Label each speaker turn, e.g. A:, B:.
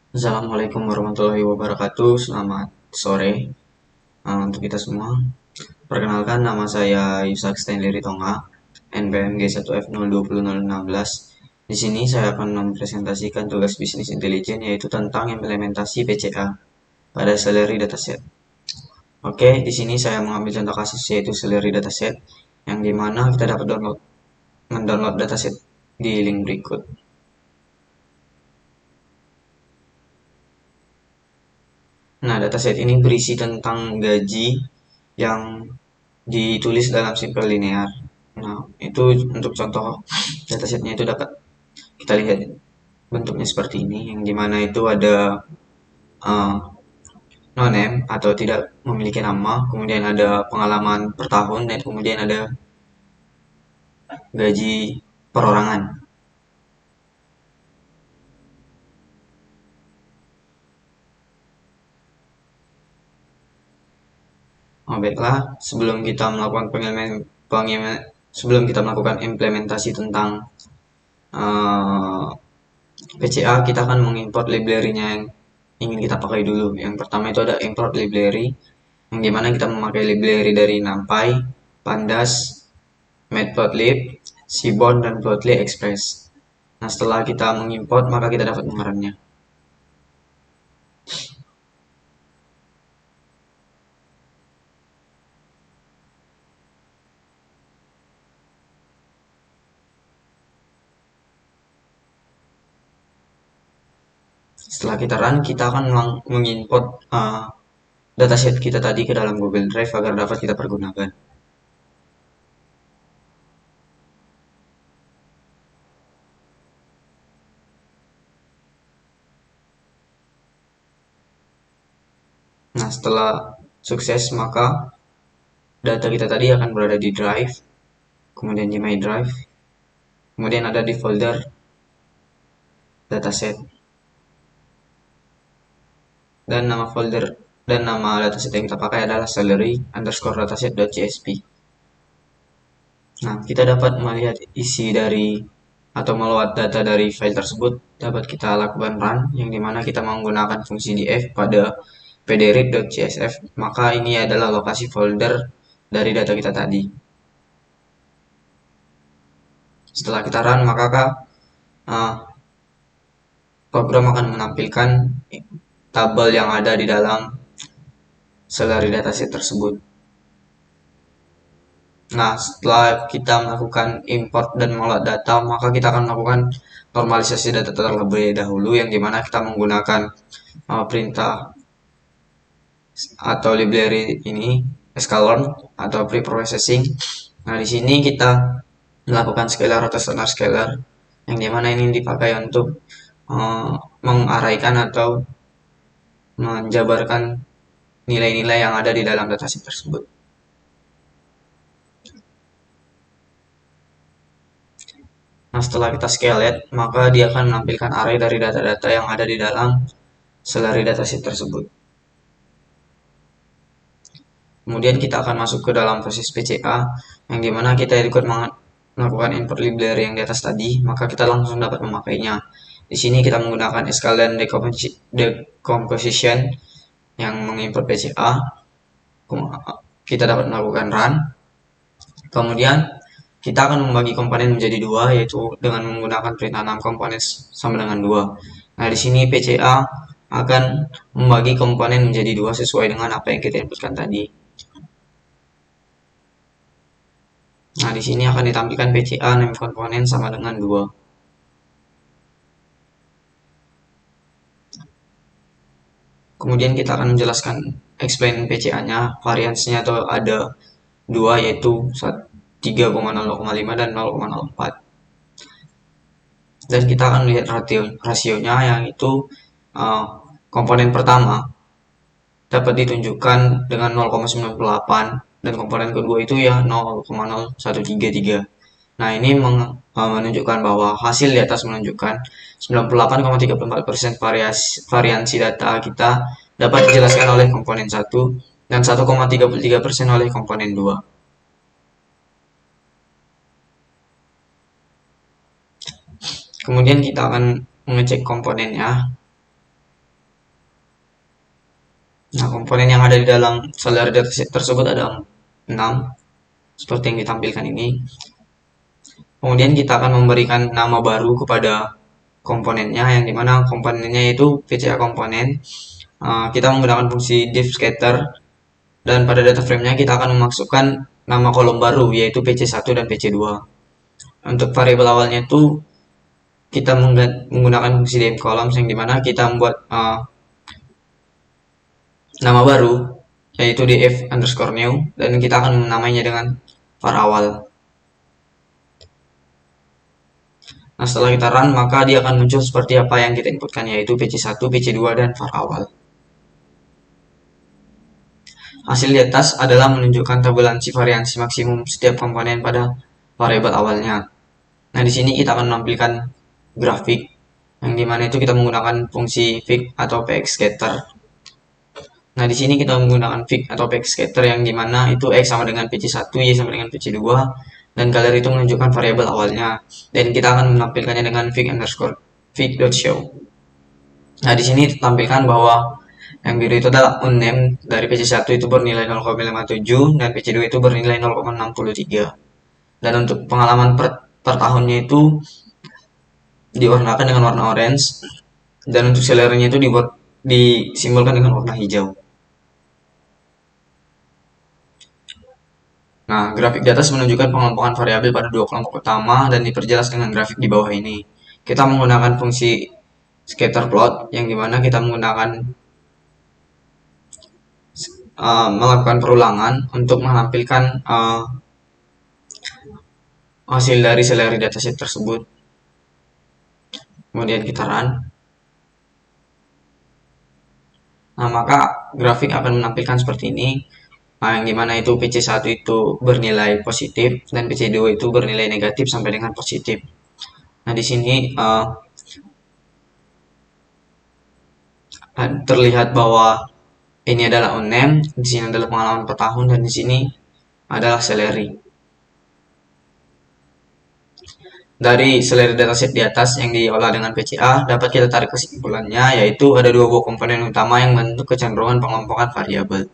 A: Assalamualaikum warahmatullahi wabarakatuh. Selamat sore untuk kita semua. Perkenalkan, nama saya Yusak Stanley Ritonga, NPM G1F020016. Di sini saya akan mempresentasikan tugas bisnis intelijen, yaitu tentang implementasi PCA pada Celery Dataset. Oke, di sini saya mengambil contoh kasus, yaitu Celery Dataset, yang dimana kita dapat mendownload dataset di link berikut. Nah, dataset ini berisi tentang gaji yang ditulis dalam simple linear. Nah, itu untuk contoh datasetnya itu dapat kita lihat bentuknya seperti ini, yang dimana itu ada uh, no name atau tidak memiliki nama, kemudian ada pengalaman per tahun, dan kemudian ada gaji perorangan. Oh, baiklah, sebelum kita melakukan implementasi tentang uh, PCA, kita akan mengimport library-nya yang ingin kita pakai dulu. Yang pertama itu ada import library, yang dimana kita memakai library dari NumPy, Pandas, Matplotlib, Seaborn, dan Plotly Express. Nah, setelah kita mengimport, maka kita dapat mengerannya. Setelah kita run, kita akan mengimport dataset kita tadi ke dalam Google Drive agar dapat kita pergunakan. Nah, setelah sukses, maka data kita tadi akan berada di Drive, kemudian di My Drive, kemudian ada di folder dataset, dan nama folder dan nama dataset yang kita pakai adalah salary underscore dataset.csv. Nah, kita dapat melihat isi dari atau meload data dari file tersebut. Dapat kita lakukan run, yang dimana kita menggunakan fungsi df pada pdread.csf. Maka ini adalah lokasi folder dari data kita tadi. Setelah kita run, maka uh, program akan menampilkan tabel yang ada di dalam salary dataset tersebut. Nah, setelah kita melakukan import dan mengolah data, maka kita akan melakukan normalisasi data terlebih dahulu, yang dimana kita menggunakan perintah atau library ini, sklearn atau preprocessing. Nah, di sini kita melakukan scalar atau standard scalar, yang dimana ini dipakai untuk mengaraikan atau menjabarkan nilai-nilai yang ada di dalam dataset tersebut. Nah, setelah kita scale, maka dia akan menampilkan array dari data-data yang ada di dalam salary dataset tersebut. Kemudian kita akan masuk ke dalam proses PCA, yang dimana kita ikut melakukan import library yang di atas tadi, maka kita langsung dapat memakainya. Di sini kita menggunakan sklearn decomposition yang mengimport PCA. Kita dapat melakukan run. Kemudian kita akan membagi komponen menjadi dua, yaitu dengan menggunakan perintah 6 komponen sama dengan 2. Nah, di sini PCA akan membagi komponen menjadi dua sesuai dengan apa yang kita inputkan tadi. Nah, di sini akan ditampilkan PCA name komponen sama dengan 2. Kemudian kita akan menjelaskan explain PCA-nya, variansnya atau ada dua, yaitu 3,0,5 dan 0,04. Dan kita akan melihat rasionya, yang itu komponen pertama dapat ditunjukkan dengan 0,98 dan komponen kedua itu ya 0,0133. Nah, ini menunjukkan bahwa hasil di atas menunjukkan 98,34% variansi data kita dapat dijelaskan oleh komponen 1 dan 1,33% oleh komponen 2. Kemudian kita akan mengecek komponennya. Nah, komponen yang ada di dalam salary dataset tersebut ada 6, seperti yang ditampilkan ini. Kemudian kita akan memberikan nama baru kepada komponennya, yang dimana komponennya itu PCA komponen. Kita menggunakan fungsi div scatter, dan pada data frame-nya kita akan memasukkan nama kolom baru, yaitu PC1 dan PC2. Untuk variabel awalnya itu kita menggunakan fungsi dim columns, yang dimana kita membuat nama baru, yaitu df underscore new, dan kita akan menamainya dengan var awal. Nah, setelah kita run, maka dia akan muncul seperti apa yang kita inputkan, yaitu PC1, PC2, dan var awal. Hasil di atas adalah menunjukkan tabulansi variansi maksimum setiap komponen pada variabel awalnya. Nah, di sini kita akan menampilkan grafik, yang dimana itu kita menggunakan fungsi fig atau px scatter. Nah, di sini kita menggunakan fig atau px scatter, yang dimana itu x sama dengan PC1, y sama dengan PC2, dan color itu menunjukkan variabel awalnya. Dan kita akan menampilkannya dengan fig underscore fig.show. Nah, di sini tampilkan bahwa yang biru itu adalah unnamed dari PC1 itu bernilai 0,57 dan PC2 itu bernilai 0,63. Dan untuk pengalaman per tahunnya itu diwarnakan dengan warna orange, dan untuk salary-nya itu disimbolkan dengan warna hijau. Nah, grafik di atas menunjukkan pengelompokan variabel pada dua kelompok utama dan diperjelas dengan grafik di bawah ini. Kita menggunakan fungsi scatter plot, yang dimana kita menggunakan melakukan perulangan untuk menampilkan hasil dari salary dataset tersebut. Kemudian kita run. Nah, maka grafik akan menampilkan seperti ini, yang dimana itu PC1 itu bernilai positif dan PC2 itu bernilai negatif sampai dengan positif. Nah, di sini terlihat bahwa ini adalah unnamed, di sini adalah pengalaman per tahun, dan di sini adalah salary. Dari salary dataset di atas yang diolah dengan PCA, dapat kita tarik kesimpulannya, yaitu ada dua buah komponen utama yang membentuk kecenderungan pengelompokan variabel.